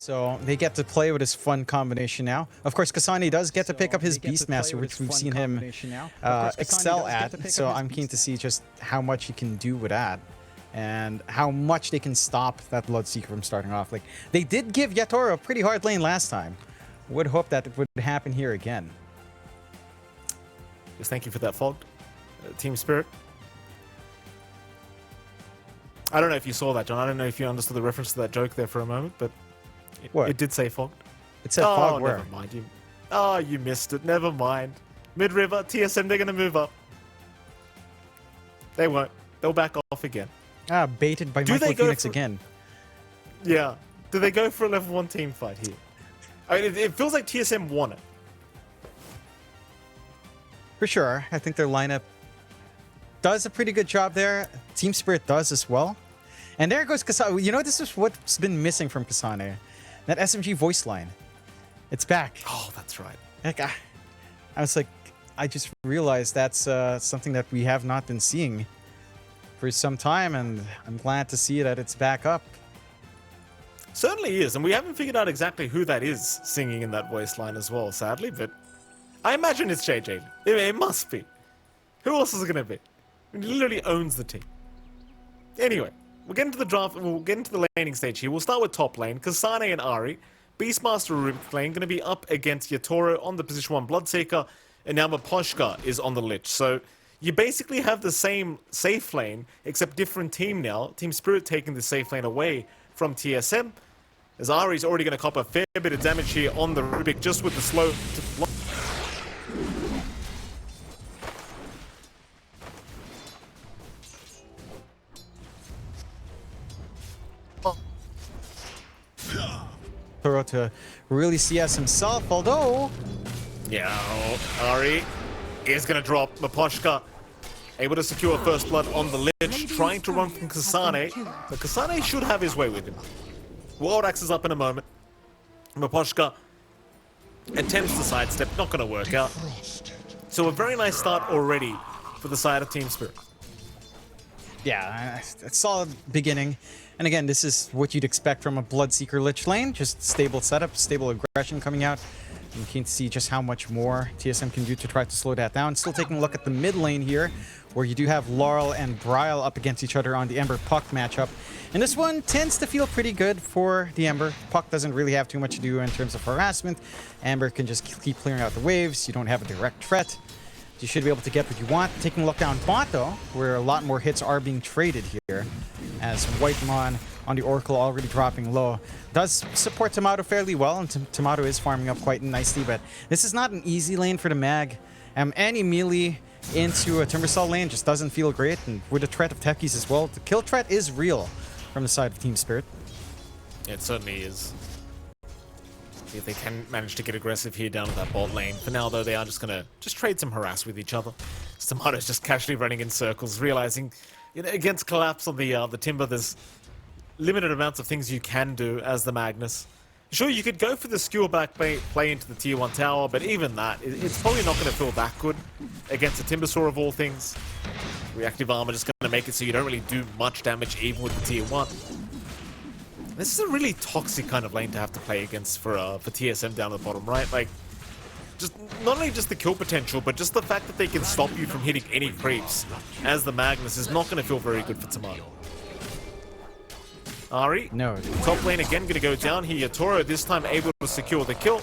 So they get to play with his fun combination now. Of course, Kasane does get to pick up his Beastmaster, which we've seen him excel at. So I'm keen to see just how much he can do with that. And how much they can stop that Bloodseeker from starting off. Like, they did give Yatoro a pretty hard lane last time. Would hope that it would happen here again. Yes, thank you for that, Fog. Team Spirit. I don't know if you saw that, John. I don't know if you understood the reference to that joke there for a moment, but it did say Fogged. It said Fog where? Never mind. You missed it. Never mind. Mid-river, TSM, they're going to move up. They won't. They'll back off again. Baited by Michael Phoenix again. Yeah. Do they go for a level 1 team fight here? I mean, it feels like TSM won it. For sure. I think their lineup does a pretty good job there. Team Spirit does as well. And there goes Kasane. You know, this is what's been missing from Kasane. That SMG voice line. It's back. Oh, that's right. Like, I was like, I just realized that's something that we have not been seeing for some time, and I'm glad to see that it's back up. Certainly is, and we haven't figured out exactly who that is singing in that voice line as well, sadly, but I imagine it's JJ. It must be. Who else is it going to be? He literally owns the team. Anyway, we'll get into the draft, we'll get into the laning stage here. We'll start with top lane. Kasane and Ari. Beastmaster Rubik lane going to be up against Yatoro on the position 1 Bloodseeker, and now Maposhka is on the Lich. So you basically have the same safe lane, except different team now. Team Spirit taking the safe lane away from TSM, as Ari's already going to cop a fair bit of damage here on the Rubik, just with the slow... Toro to really CS himself, although... Yeah, Ari is going to drop. Maposhka able to secure first blood on the Lich, trying to run from Kasane, but Kasane should have his way with him. Wild Axe is up in a moment. Maposhka attempts the sidestep, not going to work out. So a very nice start already for the side of Team Spirit. Yeah, a solid beginning. And again, this is what you'd expect from a Bloodseeker Lich lane. Just stable setup, stable aggression coming out. I'm keen to see just how much more TSM can do to try to slow that down. Still taking a look at the mid lane here, where you do have Laurel and Bryle up against each other on the Ember Puck matchup. And this one tends to feel pretty good for the Ember. Puck doesn't really have too much to do in terms of harassment. Ember can just keep clearing out the waves. You don't have a direct threat. You should be able to get what you want. Taking a look down bot, though, where a lot more hits are being traded here, as Whitemon on the Oracle already dropping low. Does support Tomato fairly well, and Tomato is farming up quite nicely, but this is not an easy lane for the Mag. Any melee into a Timbersaw lane just doesn't feel great, and with the threat of techies as well, the kill threat is real from the side of Team Spirit. It certainly is. If they can manage to get aggressive here down at that bot lane. For now, though, they are just going to trade some harass with each other. Tomato's just casually running in circles, realizing, you know, against collapse on the Timber, there's limited amounts of things you can do as the Magnus. Sure, you could go for the skewer back play into the tier 1 tower, but even that, it's probably not going to feel that good against a Timbersaw of all things. Reactive armor just going to make it so you don't really do much damage even with the tier 1. This is a really toxic kind of lane to have to play against for TSM down at the bottom, right? Like, just not only just the kill potential, but just the fact that they can stop you from hitting any creeps as the Magnus is not going to feel very good for Tomato. Ari, no. Top lane again going to go down here. Yatoro this time able to secure the kill.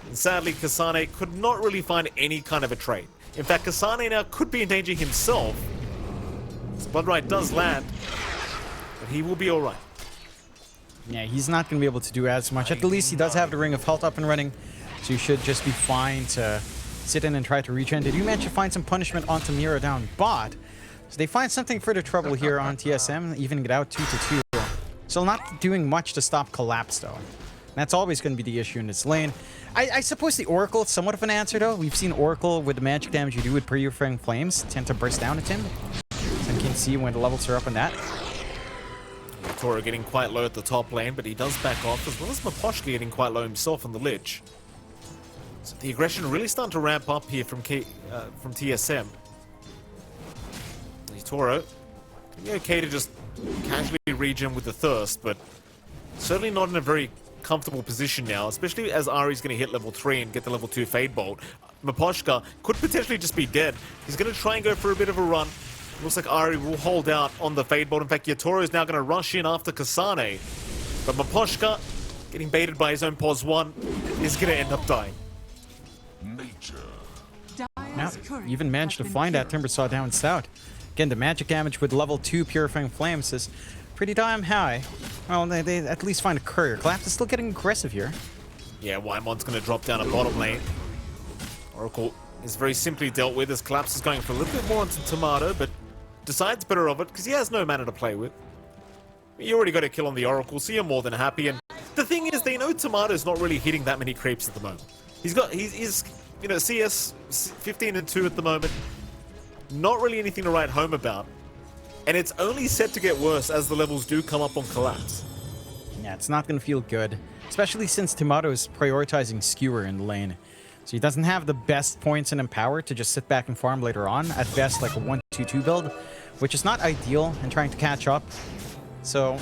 And sadly, Kasane could not really find any kind of a trade. In fact, Kasane now could be in danger himself. Bloodright does land, but he will be alright. Yeah, he's not going to be able to do as much. At the least, he does have the Ring of Health up and running, so you should just be fine to sit in and try to regen. Did you manage to find some punishment onto Mira down bot? So they find something further trouble here on TSM, even get out 2-2. So not doing much to stop Collapse, though. That's always going to be the issue in this lane. I suppose the Oracle is somewhat of an answer, though. We've seen Oracle, with the magic damage you do with Purifying Flames, tend to burst down at him. So you can see when the levels are up on that. Toro getting quite low at the top lane, but he does back off, as well as Maposhka getting quite low himself on the Lich. So the aggression really starting to ramp up here from TSM. Toro can be okay to just casually regen with the Thirst, but certainly not in a very comfortable position now, especially as Ari's going to hit level 3 and get the level 2 Fade Bolt. Miposhka could potentially just be dead. He's going to try and go for a bit of a run. Looks like Ari will hold out on the Fade Bolt. In fact, Yatoro is now going to rush in after Kasane. But Miposhka, getting baited by his own Pos 1, is going to end up dying. Now, even managed to find that Timber Saw down south. Again, the magic damage with level 2 Purifying Flames is pretty damn high. Well, they at least find a courier. Collapse is still getting aggressive here. Yeah, Whitemon's going to drop down a bottom lane. Oracle is very simply dealt with as Collapse is going for a little bit more onto Tomato, but decides better of it because he has no mana to play with. You already got a kill on the Oracle, so you're more than happy. And the thing is, they know Tomato's not really hitting that many creeps at the moment. He's you know, CS 15 and 2 at the moment. Not really anything to write home about. And it's only set to get worse as the levels do come up on Collapse. Yeah, it's not going to feel good, especially since Tomato is prioritizing Skewer in the lane. So he doesn't have the best points in Empower to just sit back and farm later on. At best, like a 1-2-2 build, which is not ideal in trying to catch up. So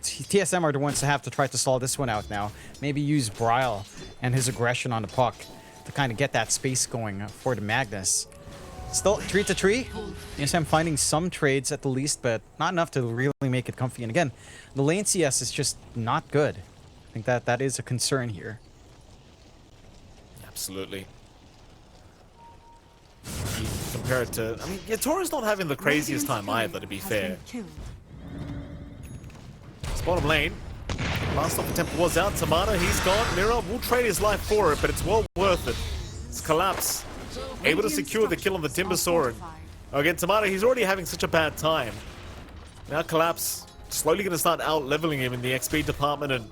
TSM are the ones to have to try to stall this one out now. Maybe use Bryle and his aggression on the puck to kind of get that space going for the Magnus. Still 3-3. TSM finding some trades at the least, but not enough to really make it comfy. And again, the lane CS is just not good. I think that is a concern here. Absolutely. You compare it to... I mean, Yatoro's not having the craziest time either, to be fair. It's bottom lane. Last off attempt was out. Tomato, he's gone. Mira will trade his life for it, but it's well worth it. It's Collapse. Able to secure the kill on the Timber Saw. And again, Tomato, he's already having such a bad time. Now Collapse slowly going to start out-leveling him in the XP department. And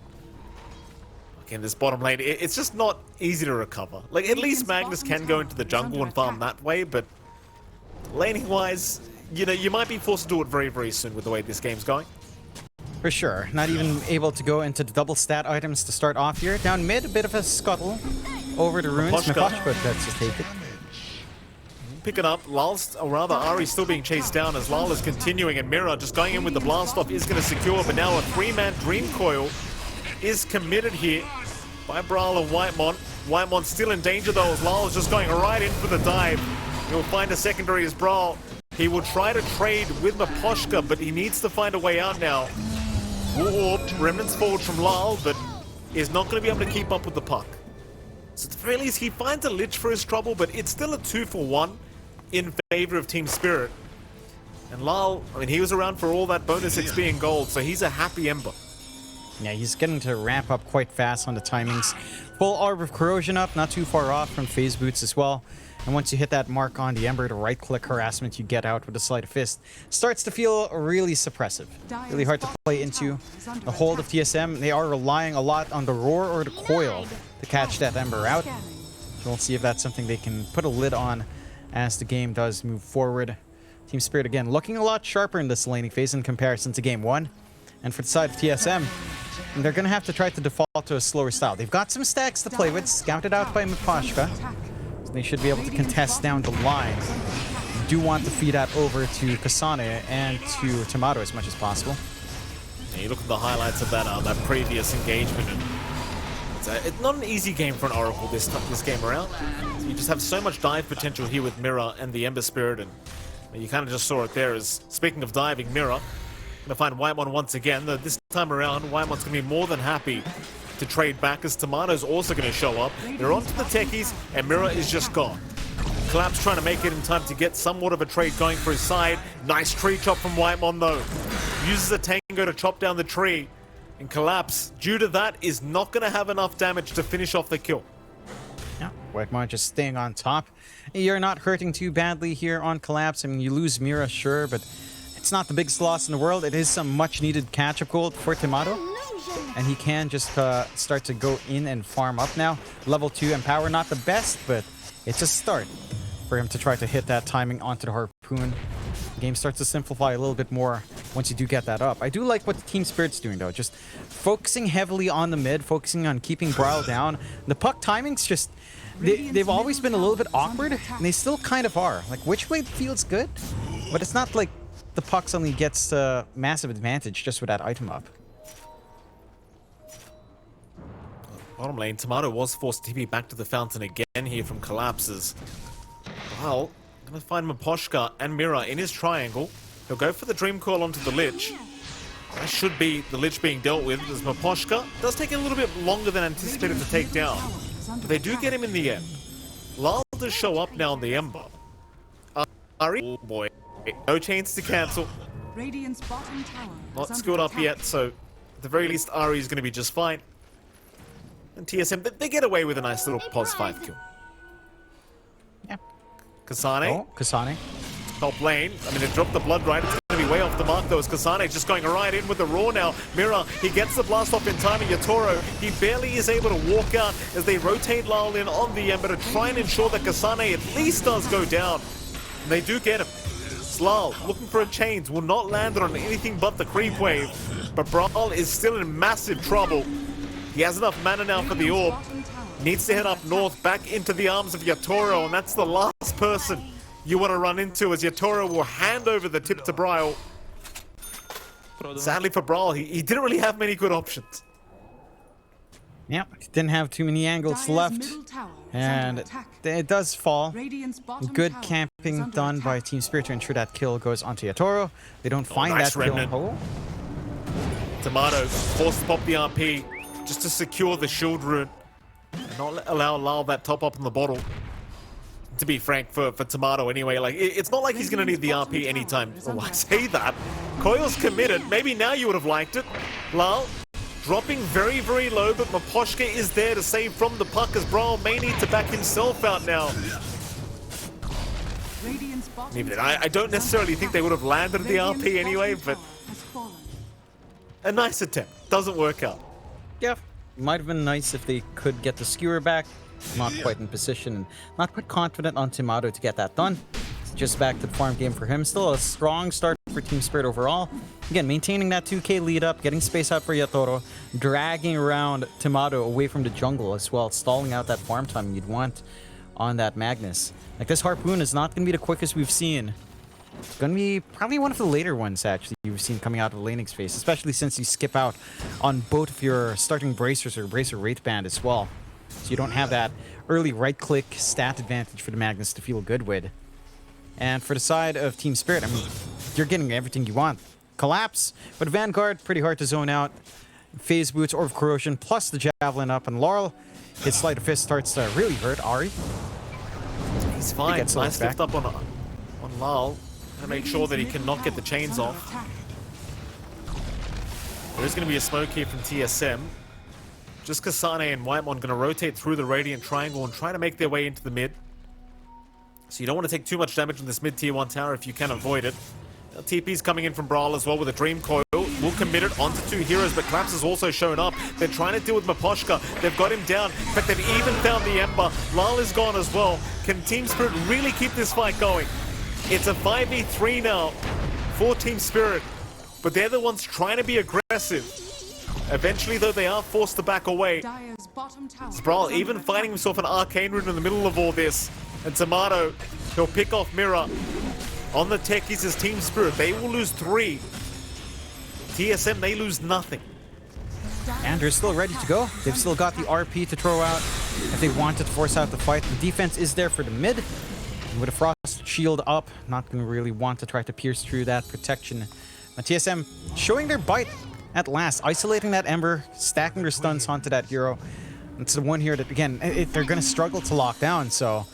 in this bottom lane, it's just not easy to recover. Like, at least Magnus can go into the jungle and farm that way, but laning-wise, you know, you might be forced to do it very, very soon with the way this game's going. For sure. Not even able to go into the double stat items to start off here. Down mid, a bit of a scuttle over the runes. Miposhka gets to take it. Pick it up. Lal's, or rather, Ari's still being chased down as Lal is continuing, and Mira just going in with the blast off is going to secure, but now a 3-man Dream Coil is committed here by Brawl and Whitemon. Whitemon's still in danger though, as Lal is just going right in for the dive. He'll find a secondary as Brawl. He will try to trade with Miposhka, but he needs to find a way out now. Orb, remnants forward from Lal, but is not going to be able to keep up with the puck. So at the very least, he finds a Lich for his trouble, but it's still a 2-for-1 in favor of Team Spirit. And Lal, I mean, he was around for all that bonus XP and gold, so he's a happy Ember. Yeah, he's getting to ramp up quite fast on the timings. Full Orb of Corrosion up, not too far off from Phase Boots as well. And once you hit that mark on the Ember, the right-click harassment you get out with a Sleight of Fist starts to feel really suppressive. Really hard to play into. The hold of TSM, they are relying a lot on the Roar or the Coil to catch that Ember out. So we'll see if that's something they can put a lid on as the game does move forward. Team Spirit, again, looking a lot sharper in this laning phase in comparison to Game 1. And for the side of TSM, they're going to have to try to default to a slower style. They've got some stacks to play with, scouted out by Miposhka. So they should be able to contest down the line. Do want to feed that over to Kasane and to Tomato as much as possible. Yeah, you look at the highlights of that previous engagement, and it's not an easy game for an Oracle this game around. You just have so much dive potential here with Mira and the Ember Spirit, and you kind of just saw it there. As speaking of diving, Mira gonna find Whitemon once again. This time around, Whitemon's gonna be more than happy to trade back, as Tomato's also gonna show up. They're onto the techies, and Mira is just gone. Collapse trying to make it in time to get somewhat of a trade going for his side. Nice tree chop from Whitemon though. Uses a tango to chop down the tree, and Collapse, due to that, is not gonna have enough damage to finish off the kill. Yeah, Whitemon just staying on top. You're not hurting too badly here on Collapse. I mean, you lose Mira, sure, but it's not the biggest loss in the world. It is some much-needed catch-up gold for Tomato. And he can just start to go in and farm up now. Level 2 Empower, not the best, but it's a start for him to try to hit that timing onto the Harpoon. The game starts to simplify a little bit more once you do get that up. I do like what the Team Spirit's doing, though. Just focusing heavily on the mid, focusing on keeping Bryle down. The puck timings just... They've always been a little bit awkward, and they still kind of are. Like, which way feels good? But it's not like the puck suddenly gets a massive advantage just with that item up. Bottom lane, Tomato was forced to TP back to the fountain again here from collapses. Well, gonna find Maposhka and Mira in his triangle. He'll go for the Dream Coil onto the Lich. That should be the Lich being dealt with, as Maposhka does take a little bit longer than anticipated to take down. But they do get him in the end. Lal does show up now on the Ember. Ari, oh boy, no chains to cancel. Radiant's bottom tower Not skilled up yet, so at the very least Ari is going to be just fine. And TSM, they get away with a nice little pos 5 kill. Yeah. Kasane, Oh, Kasane. top lane. I mean, they dropped the blood right. It's going to be way off the mark though, as Kasane just going right in with the raw now. Mira, he gets the blast off in time, and Yatoro, he barely is able to walk out as they rotate Lal in on the Ember to try and ensure that Kasane at least does go down. And they do get him. Lal looking for a chains, will not land on anything but the creep wave. But Brawl is still in massive trouble. He has enough mana now for the orb. Needs to head up north, back into the arms of Yatoro, and that's the last person you want to run into, as Yatoro will hand over the tip to Brawl. Sadly for Brawl, he didn't really have many good options. Yeah, didn't have too many angles left. And it does fall. Good camping done by Team Spirit to ensure that kill goes onto Yatoro. They don't find nice that remnant. kill. Tomato forced to pop the RP just to secure the shield rune and not allow Lal that top up in the bottle. To be frank, for Tomato anyway, like it's not like he's gonna need the RP anytime. Oh, I say that. Coil's committed. Maybe now you would have liked it. Lal dropping very, very low, but Maposhka is there to save from the puck, as Brawl may need to back himself out now. Even then, I don't necessarily think they would have landed the RP anyway, but a nice attempt. Doesn't work out. Yeah, might have been nice if they could get the skewer back. Not quite in position and not quite confident on Tomato to get that done. It's just back to the farm game for him. Still a strong start for Team Spirit overall. Again, maintaining that 2k lead up, getting space out for Yatoro, dragging around Tomato away from the jungle as well, stalling out that farm time you'd want on that Magnus. Like, this Harpoon is not going to be the quickest we've seen. It's going to be probably one of the later ones, actually, you've seen coming out of the laning space, especially since you skip out on both of your starting bracers or bracer rate band as well. So you don't have that early right-click stat advantage for the Magnus to feel good with. And for the side of Team Spirit, I mean, you're getting everything you want. Collapse, but Vanguard, pretty hard to zone out. Phase Boots, Orb of Corrosion, plus the Javelin up, and Laurel, his Sleight of Fist starts to really hurt Ari. He's fine. Nice lift up on Lal to make sure that he cannot get the chains off. There's going to be a smoke here from TSM. Just Kasane and Whitemon going to rotate through the Radiant Triangle and try to make their way into the mid. So you don't want to take too much damage on this mid tier 1 tower if you can avoid it. Now, TP's coming in from Brawl as well with a Dream Coil. Will commit it onto 2 heroes, but Collapse has also shown up. They're trying to deal with Maposhka. They've got him down. In fact, they've even found the Ember. Lal is gone as well. Can Team Spirit really keep this fight going? It's a 5v3 now for Team Spirit, but they're the ones trying to be aggressive. Eventually, though, they are forced to back away. Brawl even finding himself an Arcane Rune in the middle of all this. And Tomato, he'll pick off Mira. On the techies is Team Spirit. They will lose 3. TSM, they lose nothing. And they're still ready to go. They've still got the RP to throw out if they wanted to force out the fight. The defense is there for the mid. With a Frost Shield up, not going to really want to try to pierce through that protection. But TSM showing their bite at last, isolating that Ember, stacking their stuns onto that hero. It's the one here that, again, they're going to struggle to lock down, so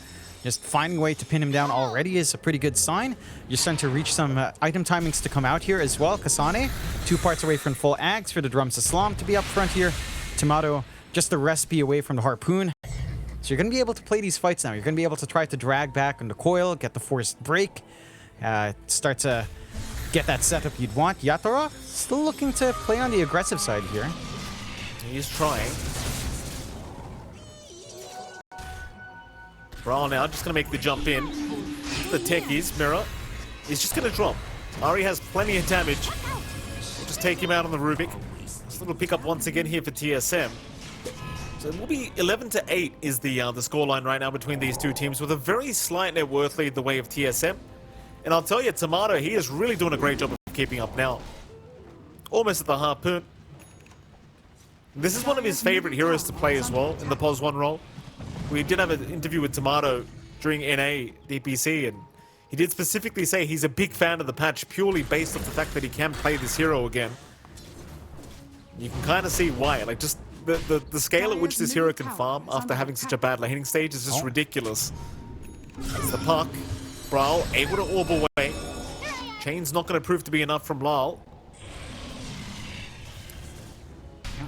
just finding a way to pin him down already is a pretty good sign. You're starting to reach some item timings to come out here as well. Kasane, 2 parts away from full Ags for the Drums of Slam to be up front here. Tomato, just the recipe away from the Harpoon. So you're going to be able to play these fights now. You're going to be able to try to drag back on the coil, get the forced break, start to get that setup you'd want. Yatoro still looking to play on the aggressive side here. He's trying. Brawl now just going to make the jump in. The techies, Mira. He's just going to drop. Ari has plenty of damage. We'll just take him out on the Rubik. Just a little pick up once again here for TSM. So it will be 11-8 is the scoreline right now between these two teams, with a very slight net worth lead the way of TSM. And I'll tell you, Tomato, he is really doing a great job of keeping up now. Almost at the Harpoon. This is one of his favorite heroes to play as well in the POS 1 role. We did have an interview with Tomato during NA DPC, and he did specifically say he's a big fan of the patch purely based off the fact that he can play this hero again. You can kind of see why. Like, just the scale at which this hero can farm after having such a bad laning stage is just ridiculous. That's the puck. Brawl able to orb away. Chain's not going to prove to be enough from Lal.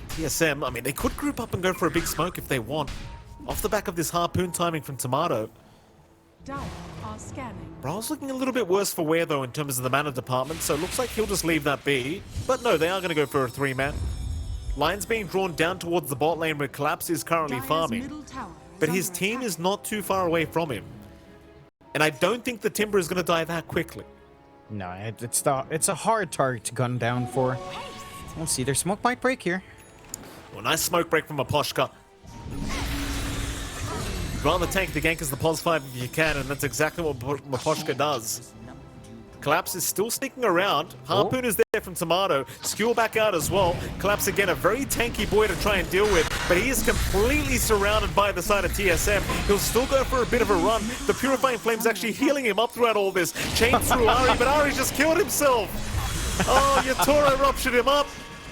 TSM, I mean, they could group up and go for a big smoke if they want. Off the back of this harpoon timing from Tomato. Brawl's looking a little bit worse for wear, though, in terms of the mana department, so it looks like he'll just leave that be. But no, they are going to go for a 3-man. Line's being drawn down towards the bot lane where Collapse is currently farming. But his team is not too far away from him. And I don't think the Timber is going to die that quickly. No, it's a hard target to gun down for. We'll see. Their smoke might break here. Well, nice smoke break from Aposhka. You'd rather tank the gank as the POS 5 if you can, and that's exactly what Aposhka does. Collapse is still sneaking around. Harpoon is there from Tomato. Skewer back out as well. Collapse again, a very tanky boy to try and deal with, but he is completely surrounded by the side of TSM. He'll still go for a bit of a run. The Purifying Flame's actually healing him up throughout all this. Chain through Ari, but Ari just killed himself. Oh, Yatoro ruptured him up.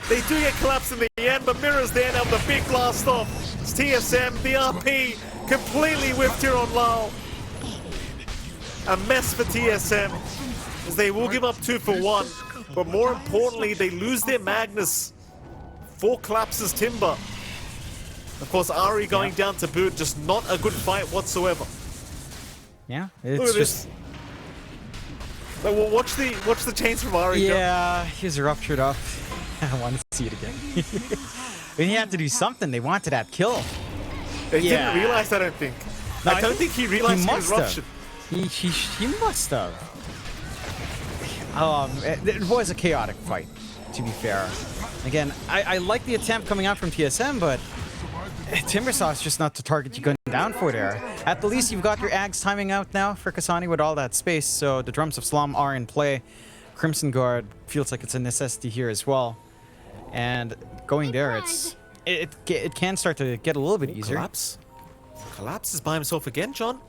They do get Collapse in the end, but Mirror's there now with a big blast off. It's TSM, the RP, completely whipped here on Lal. A mess for TSM, as they will give up 2 for 1. But more importantly, they lose their Magnus for Collapse's Timber. Of course, Ari going down to boot, just not a good fight whatsoever. Yeah, Look it's at just... this. Like, well, watch the chains from Ari. Yeah, he's ruptured up. I want to see it again. I mean, he had to do something. They wanted that kill. They didn't realize, I don't think. No, I don't think he realized he was ruptured. He must have. It was a chaotic fight, to be fair. Again, I like the attempt coming out from TSM, but Timbersaw's just not the target you gun down for there. At the least, you've got your Ags timing out now for Kasani with all that space, so the Drums of Slum are in play. Crimson Guard feels like it's a necessity here as well. And going there, it can start to get a little bit easier. Collapse is by himself again, John.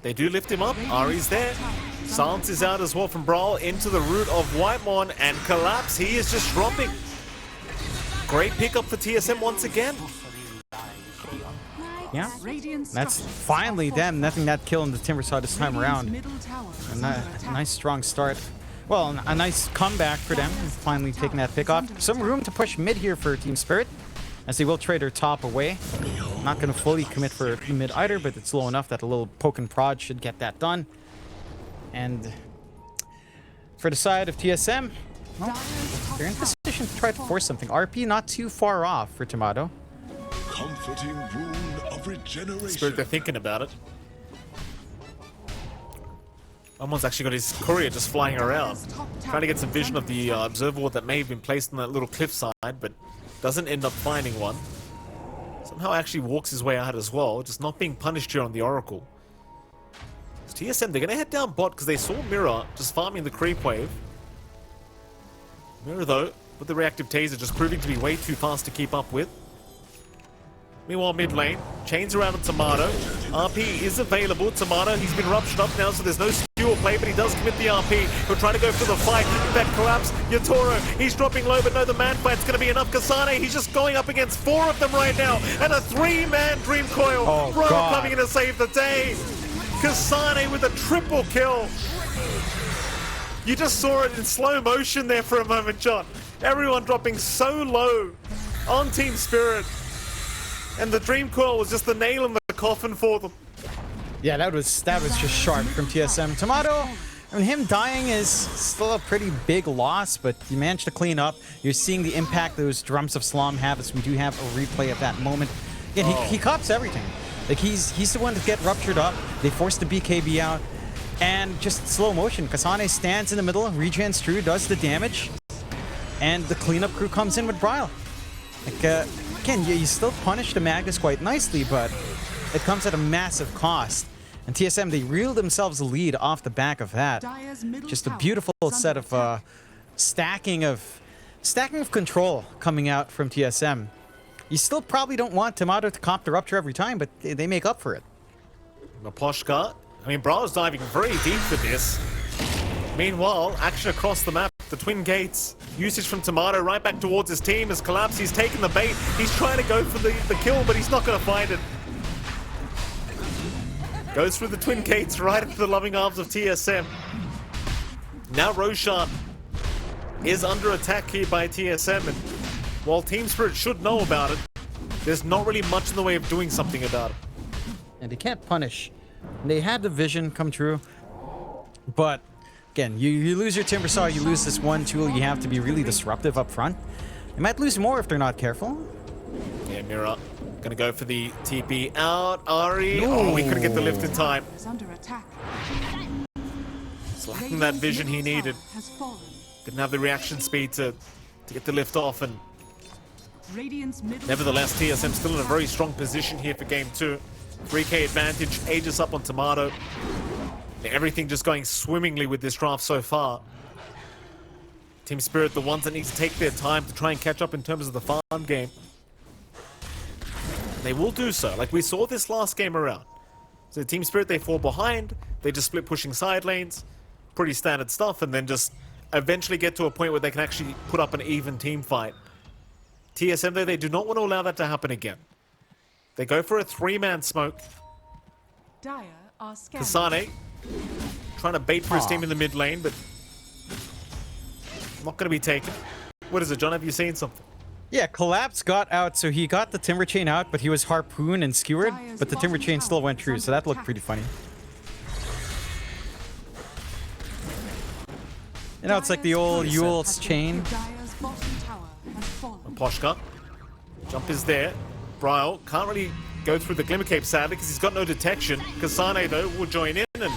They do lift him up. Ari's there. Silence is out as well from Brawl into the root of Whitemon, and Collapse, he is just dropping. Great pickup for TSM once again. Yeah, that's finally them netting that kill in the Timbersaw this time around. A nice strong start. Well, a nice comeback for them, finally taking that pick off. Some room to push mid here for Team Spirit, as they will trade their top away. Not going to fully commit for mid either, but it's low enough that a little poke and prod should get that done. And for the side of TSM, well, they're in position to try to force something. RP not too far off for Tomato. Comforting rune of regeneration. Spirit, they're thinking about it. Someone's actually got his courier just flying around, trying to get some vision of the observer that may have been placed on that little cliffside, but doesn't end up finding one. Somehow actually walks his way out as well, just not being punished here on the Oracle. So TSM, they're going to head down bot because they saw Mirror just farming the creep wave. Mirror, though, with the reactive taser just proving to be way too fast to keep up with. Meanwhile, mid lane, chains around on Tomato. RP is available. Tomato, he's been ruptured up now, so there's no skewer play, but he does commit the RP. He'll try to go for the fight. That Collapse. Yatoro, he's dropping low, but no, the man fight's going to be enough. Kasane, he's just going up against 4 of them right now. And a 3-man Dream Coil. Oh, Bro God. coming in to save the day. Kasane with a triple kill. You just saw it in slow motion there for a moment, John. Everyone dropping so low on Team Spirit. And the Dream Coil was just the nail in the coffin for them. Yeah, that was just sharp from TSM. Tomato, I mean, him dying is still a pretty big loss, but you managed to clean up. You're seeing the impact those Drums of Slum have, as we do have a replay of that moment. Again, he cops everything. Like, he's the one to get ruptured up. They forced the BKB out. And just slow motion. Kasane stands in the middle, regens through, does the damage. And the cleanup crew comes in with Brile. Like, again, you still punish the Magnus quite nicely, but it comes at a massive cost. And TSM, they reel themselves a lead off the back of that. Just a beautiful set of stacking of control coming out from TSM. You still probably don't want Tomato to comp the Rupture every time, but they make up for it. Maposhka. I mean, Brao's diving very deep for this. Meanwhile, action across the map. The Twin Gates. Usage from Tomato right back towards his team as Collapse. He's taken the bait. He's trying to go for the kill, but he's not going to find it. Goes through the Twin Gates right into the loving arms of TSM. Now Roshan is under attack here by TSM, and while Team Spirit should know about it, there's not really much in the way of doing something about it. And they can't punish. They had the vision come true, but again, you lose your Timber Saw, you lose this one tool, you have to be really disruptive up front. They might lose more if they're not careful. Yeah, Mira gonna go for the TP out. Ari, oh, he couldn't get the lift in time. Is under attack. It's lacking that vision he needed. Has fallen. Didn't have the reaction speed to get the lift off, and Radiant's middle nevertheless, TSM still in a very strong position here for game 2. 3k advantage, Aegis up on Tomato. Everything just going swimmingly with this draft so far. Team Spirit, the ones that need to take their time to try and catch up in terms of the farm game. They will do so, like we saw this last game around. So Team Spirit, they fall behind, they just split pushing side lanes, pretty standard stuff, and then just eventually get to a point where they can actually put up an even team fight. TSM, though, they do not want to allow that to happen again. They go for a 3-man smoke. Dire are scanning. Kasane trying to bait for his team in the mid lane, but not going to be taken. What is it, John? Have you seen something? Yeah, Collapse got out, so he got the Timber Chain out, but he was harpooned and skewered, but the Timber Chain still went through, so that looked pretty funny. You know, it's like the old Yule's chain. Dire's bottom tower has fallen. Poshka. Jump is there. Bryle can't really go through the Glimmer Cape, sadly, because he's got no detection. Kasane, though, will join in, and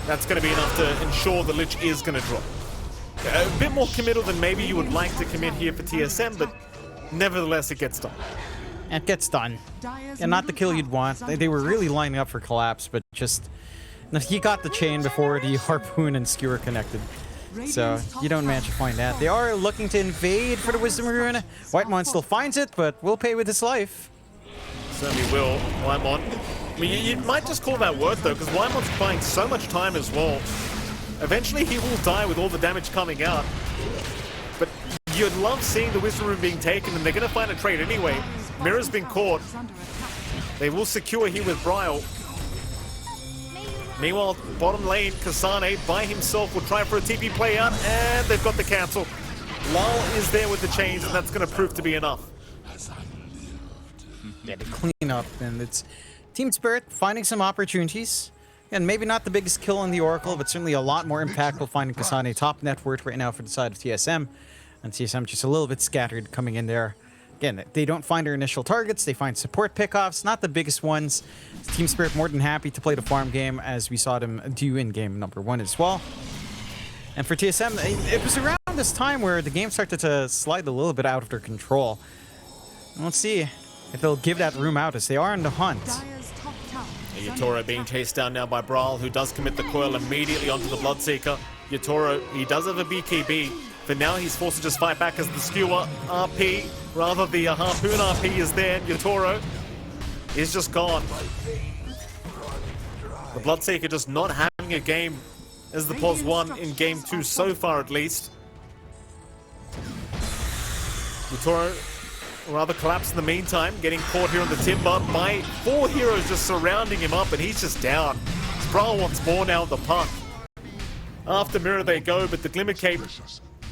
that's going to be enough to ensure the Lich is going to drop. A bit more committal than maybe you would like to commit here for TSM, but nevertheless, it gets done. It gets done. Dire's And not the middle kill you'd tower want. is under They were attack. really lining up for Collapse, but just... He got the chain before the harpoon and skewer connected. So you don't manage to find that. They are looking to invade for the Wisdom Rune. Whitemon still finds it, but will pay with his life. Certainly will. Wymon. I mean, you might just call that worth, though, because Wymon's buying so much time as well. Eventually, he will die with all the damage coming out. But you'd love seeing the Wisdom Rune being taken, and they're going to find a trade anyway. Mira's been caught. Is under attack. They will secure here with Bryle. Meanwhile, bottom lane, Kasane by himself will try for a TP play out, and they've got the cancel. Lal is there with the chains, and that's going to prove to be enough. Yeah, they clean up, and it's Team Spirit finding some opportunities. And maybe not the biggest kill on the Oracle, but certainly a lot more impactful finding Kasane top net worth right now for the side of TSM. And TSM just a little bit scattered coming in there. Again, they don't find their initial targets, they find support pickoffs, not the biggest ones. Team Spirit more than happy to play the farm game, as we saw them do in game number 1 as well. And for TSM, it was around this time where the game started to slide a little bit out of their control. And let's see if they'll give that room out, as they are in the hunt. Dire's top tower is under Yatoro being attack. chased down now by Brawl, who does commit the coil immediately onto the Bloodseeker. Yatoro, he does have a BKB, but now he's forced to just fight back as the skewer RP, rather the harpoon RP is there. Yatoro is just gone. The Bloodseeker just not having a game as the Pos won in game 2 so far at least. Yatoro rather collapsed in the meantime, getting caught here on the timber by 4 heroes just surrounding him up, and he's just down. Brawl wants more now with the puck. After Mira they go, but the Glimmer Cape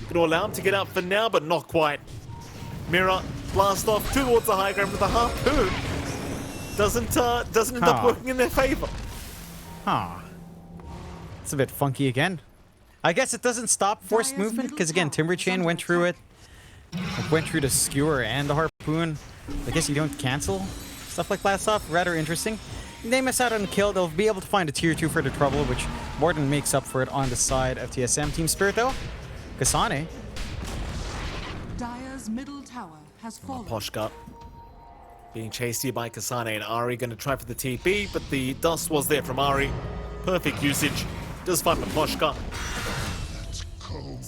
going to allow him to get out for now, but not quite. Mira blast off towards the high ground with the harpoon. Doesn't end up working in their favor. Huh. It's a bit funky again. I guess it doesn't stop forced Dire's movement, middle because again, tower Timber is Chain under went through it. attack. It went through the skewer and the harpoon. I guess you don't cancel stuff like that stuff. Rather interesting. They miss out on the kill. They'll be able to find a tier 2 for the trouble, which more than makes up for it on the side of TSM. Team Spirit, though, Kasane. Dire's middle tower has fallen. Poshka being chased here by Kasane, and Ari going to try for the TP, but the dust was there from Ari. Perfect usage. Does find Poshka.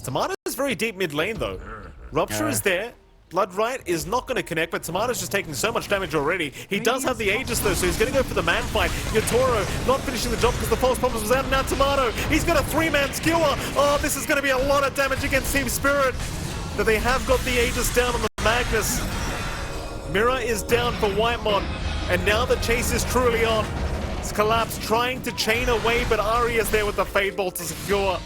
Tomato is very deep mid lane though. Rupture is there. Blood Right is not going to connect, but Tomato's just taking so much damage already. He does have the Aegis though, so he's going to go for the man fight. Yotoro not finishing the job because the false promise was out, and now Tomato, he's got a 3-man skewer. Oh, this is going to be a lot of damage against Team Spirit. But they have got the Aegis down on the Magnus. Mira is down for Whitemon, and now the chase is truly on. It's Collapse trying to chain away, but Ari is there with the Fade Bolt to secure.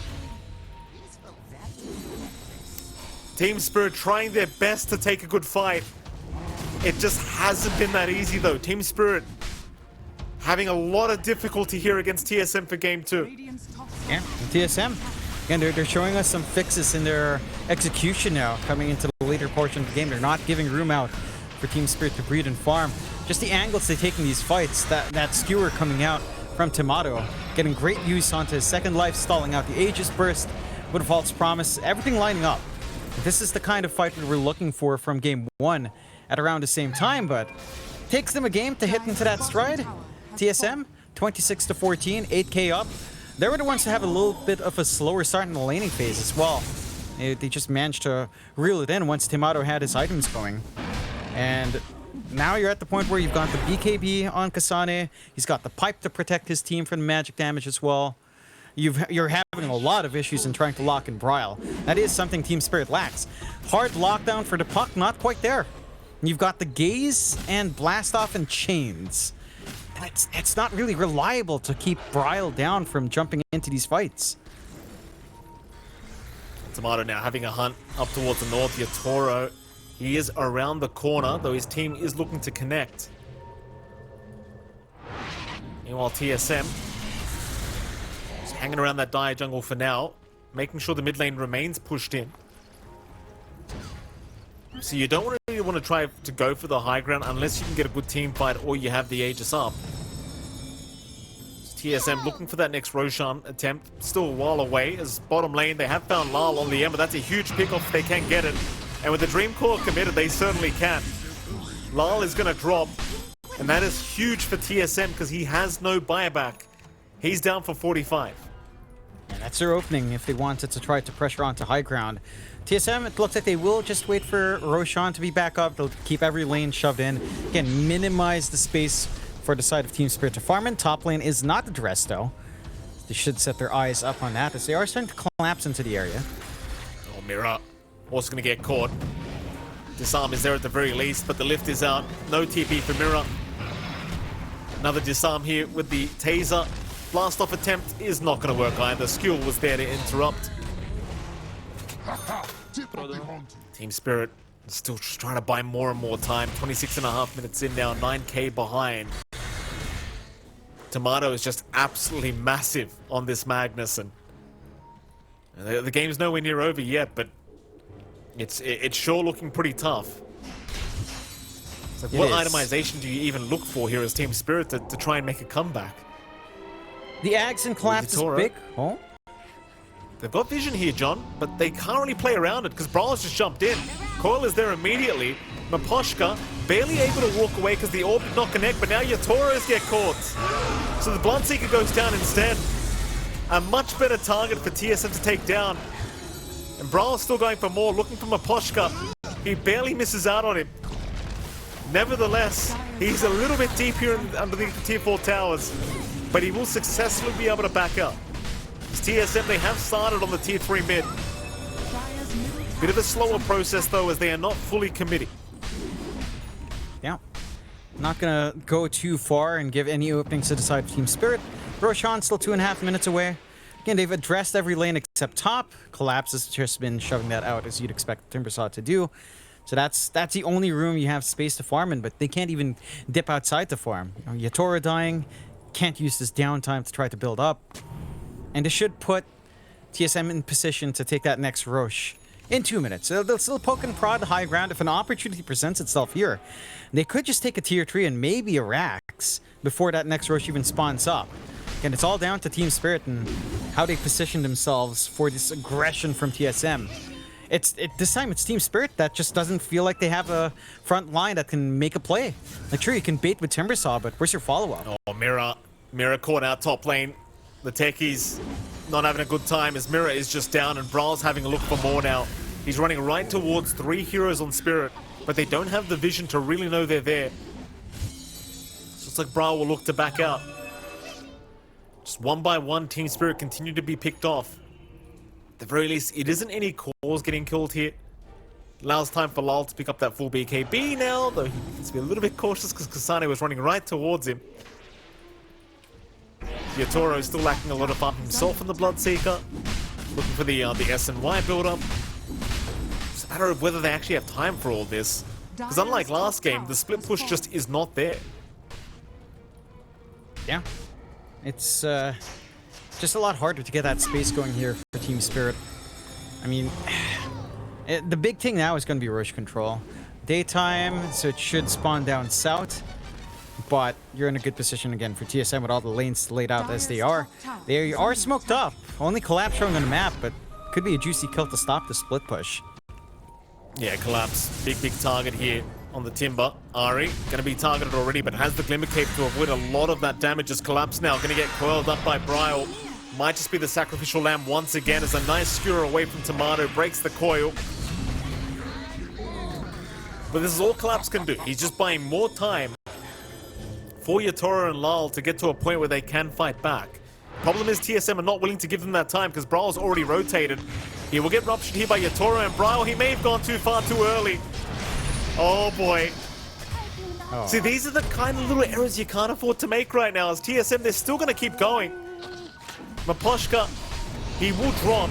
Team Spirit trying their best to take a good fight. It just hasn't been that easy though. Team Spirit having a lot of difficulty here against TSM for game 2. Yeah, TSM. Again, they're showing us some fixes in their execution now, coming into the later portion of the game. They're not giving room out for Team Spirit to breed and farm. Just the angles they take in these fights, that skewer coming out from Tomato, getting great use onto his second life, stalling out the Aegis burst with a false promise, everything lining up. This is the kind of fight we were looking for from game 1 at around the same time, but takes them a game to hit into that stride. TSM, 26-14, 8k up. They were the ones to have a little bit of a slower start in the laning phase as well. They just managed to reel it in once Tomato had his items going. And now you're at the point where you've got the BKB on Kasane. He's got the pipe to protect his team from magic damage as well. You're having a lot of issues in trying to lock in Bryle. That is something Team Spirit lacks. Hard lockdown for the puck, not quite there. You've got the Gaze and Blast Off and Chains. And it's not really reliable to keep Bryle down from jumping into these fights. Tomato now having a hunt up towards the north. Yotoro, he is around the corner, though his team is looking to connect. Meanwhile, TSM hanging around that dire jungle for now, making sure the mid lane remains pushed in. So you don't really want to try to go for the high ground unless you can get a good team fight or you have the Aegis up. TSM looking for that next Roshan attempt, still a while away, as bottom lane they have found Lal on the end, but that's a huge pick-off if they can get it. And with the Dream Core committed, they certainly can. Lal is going to drop, and that is huge for TSM because he has no buyback. He's down for 45. And that's their opening if they wanted to try to pressure onto high ground. TSM, it looks like they will just wait for Roshan to be back up. They'll keep every lane shoved in. Again, minimize the space for the side of Team Spirit to farm in. Top lane is not addressed though. They should set their eyes up on that as they are starting to collapse into the area. Oh, Mira also going to get caught. Disarm is there at the very least, but the lift is out. No TP for Mira. Another disarm here with the taser. Blast off attempt is not going to work either. Skill was there to interrupt. Team Spirit still just trying to buy more and more time. 26.5 minutes in now, 9k behind. Tomato is just absolutely massive on this Magnus, and the game's nowhere near over yet, but it's sure looking pretty tough. It's like, what itemization do you even look for here as Team Spirit to try and make a comeback? The Ags and collapse is big. Oh? They've got vision here, John, but they can't really play around it because Brawler's just jumped in. Coil is there immediately. Maposhka barely able to walk away because the orb did not connect, but now Yotoros get caught. So the Bloodseeker goes down instead. A much better target for TSM to take down. And Brawler's still going for more, looking for Maposhka. He barely misses out on him. Nevertheless, he's a little bit deep here underneath the tier 4 towers, but he will successfully be able to back up. As TSM, they have started on the tier 3 mid. Bit of a slower process though, as they are not fully committing. Yeah. Not gonna go too far and give any openings to the side of Team Spirit. Roshan still 2.5 minutes away. Again, they've addressed every lane except top. Collapse has just been shoving that out as you'd expect Timbersaw to do. So that's the only room you have space to farm in, but they can't even dip outside to farm. You know, Yatora dying, can't use this downtime to try to build up. And this should put TSM in position to take that next Rosh in 2 minutes. They'll still poke and prod the high ground if an opportunity presents itself here. They could just take a tier 3 and maybe a Rax before that next Rosh even spawns up. And it's all down to Team Spirit and how they position themselves for this aggression from TSM. This time it's Team Spirit that just doesn't feel like they have a front line that can make a play. Like, sure, you can bait with Timbersaw, but where's your follow-up? Oh, Mira caught out top lane. The techies not having a good time as Mira is just down and Brawl's having a look for more now. He's running right towards 3 heroes on Spirit, but they don't have the vision to really know they're there. So it's like Brawl will look to back out. Just one by one, Team Spirit continue to be picked off. At the very least, it isn't any cores getting killed here. Allows time for Lal to pick up that full BKB now, though he needs to be a little bit cautious because Kasane was running right towards him. Yatoro is still lacking a lot of farm himself in the Bloodseeker. Looking for the SNY build-up. It's a matter of whether they actually have time for all this. Because unlike last game, the split push just is not there. Yeah. It's just a lot harder to get that space going here for Team Spirit. I mean, the big thing now is going to be Roche control. Daytime, so it should spawn down south. But you're in a good position again for TSM with all the lanes laid out as they are. They are smoked up. Only Collapse showing on the map, but could be a juicy kill to stop the split push. Yeah, Collapse. Big target here on the Timber. Ari, going to be targeted already, but has the Glimmer Cape to avoid a lot of that damage as Collapse now going to get coiled up by Bryle. Might just be the Sacrificial Lamb once again as a nice skewer away from Tomato, breaks the coil. But this is all Collapse can do. He's just buying more time for Yatoro and Lal to get to a point where they can fight back. Problem is TSM are not willing to give them that time because Bryle's already rotated. He will get ruptured here by Yatoro and Bryle. He may have gone too far too early. Oh boy. Oh. See, these are the kind of little errors you can't afford to make right now. As TSM, they're still going to keep going. Maposhka, he will drop.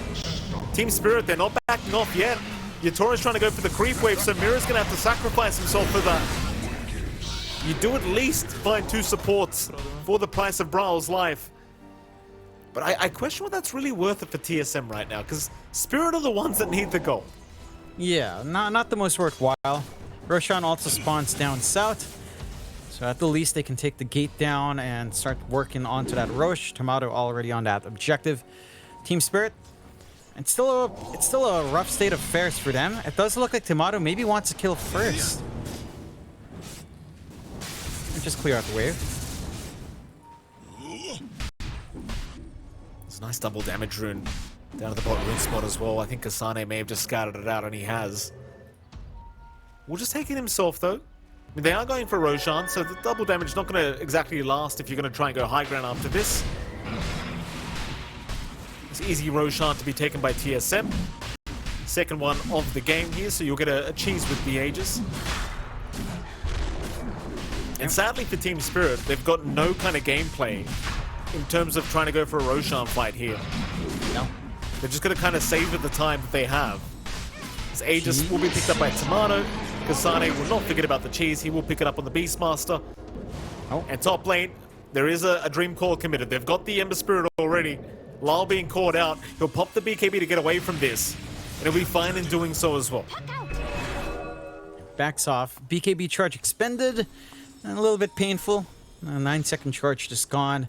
Team Spirit, they're not backing off yet. Yatoro's trying to go for the creep wave, so Mira's going to have to sacrifice himself for that. You do at least find 2 supports for the price of Bryle's life. But I question what that's really worth it for TSM right now, because Spirit are the ones that need the gold. Yeah, not the most worthwhile. Roshan also spawns down south. So at the least they can take the gate down and start working onto that Roche. Tomato already on that objective. Team Spirit, it's still a rough state of affairs for them. It does look like Tomato maybe wants to kill first. Just clear out the wave. It's a nice double damage rune down at the bot rune spot as well. I think Kasane may have just scouted it out, and he has. We'll just take it himself, though. I mean, they are going for Roshan, so the double damage is not going to exactly last if you're going to try and go high ground after this. It's easy Roshan to be taken by TSM. Second one of the game here, so you'll get a cheese with the Aegis. And sadly for Team Spirit, they've got no kind of gameplay in terms of trying to go for a Roshan fight here. No. They're just going to kind of savor the time that they have. This Aegis will be picked up by Tomato. Kasane will not forget about the cheese. He will pick it up on the Beastmaster. Oh. And top lane, there is a Dream Call committed. They've got the Ember Spirit already. Lal being caught out. He'll pop the BKB to get away from this. And he'll be fine in doing so as well. Backs off. BKB charge expended. A little bit painful. A 9-second charge just gone.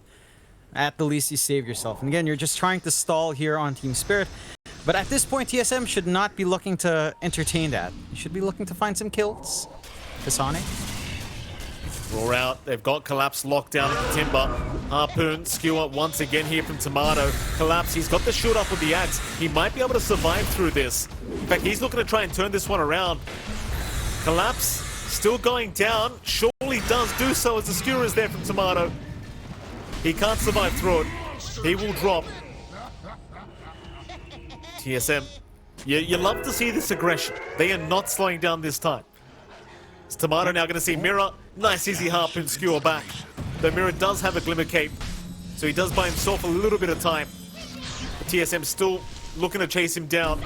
At the least, you save yourself. And again, you're just trying to stall here on Team Spirit. But at this point, TSM should not be looking to entertain that. You should be looking to find some kills. Kasane. Roar out. They've got Collapse locked down at the Timber. Harpoon, skewer once again here from Tomato. Collapse, he's got the shield up with the axe. He might be able to survive through this. In fact, he's looking to try and turn this one around. Collapse, still going down. Surely does do so as the skewer is there from Tomato. He can't survive through it. He will drop. TSM, you love to see this aggression. They are not slowing down this time. It's Tomato now going to see Mira. Nice easy Harpoon skewer back. Though Mira does have a Glimmer Cape, so he does buy himself a little bit of time. But TSM still looking to chase him down.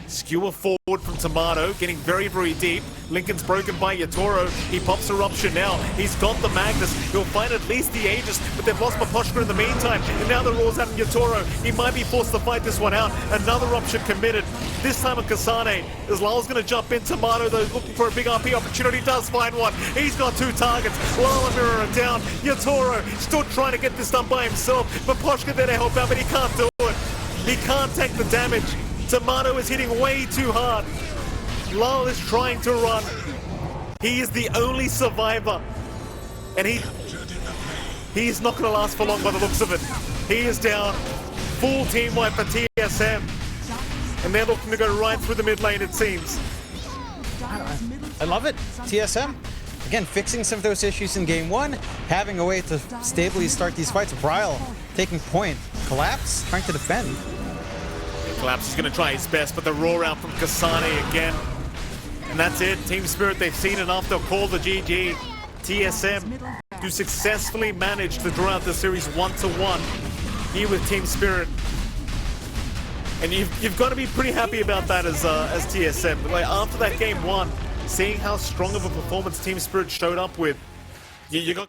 Skewer forward from Tomato, getting very, very deep. Lincoln's broken by Yatoro. He pops Eruption now. He's got the Magnus. He'll find at least the Aegis, but they've lost Maposhka in the meantime. And now the Roar's out in Yatoro. He might be forced to fight this one out. Another Eruption committed. This time on Kasane. As Lal's going to jump in. Tomato, though, looking for a big RP opportunity. Does find one. He's got 2 targets. Lal and Mira are down. Yatoro still trying to get this done by himself. Maposhka there to help out, but he can't do it. He can't take the damage. Tomato is hitting way too hard. Lal is trying to run. He is the only survivor. And he is not going to last for long by the looks of it. He is down. Full team wipe for TSM. and they're looking to go right through the mid lane, it seems. I love it. TSM, again, fixing some of those issues in game one, having a way to stably start these fights. Bryle taking point. Collapse, trying to defend. Collapse is going to try his best, but the roar out from Kasane again. And that's it. Team Spirit, they've seen enough. They'll call the GG. TSM, who successfully managed to draw out the series 1-1 here with Team Spirit. And you've got to be pretty happy about that as TSM. Like, after that game one, seeing how strong of a performance Team Spirit showed up with, you got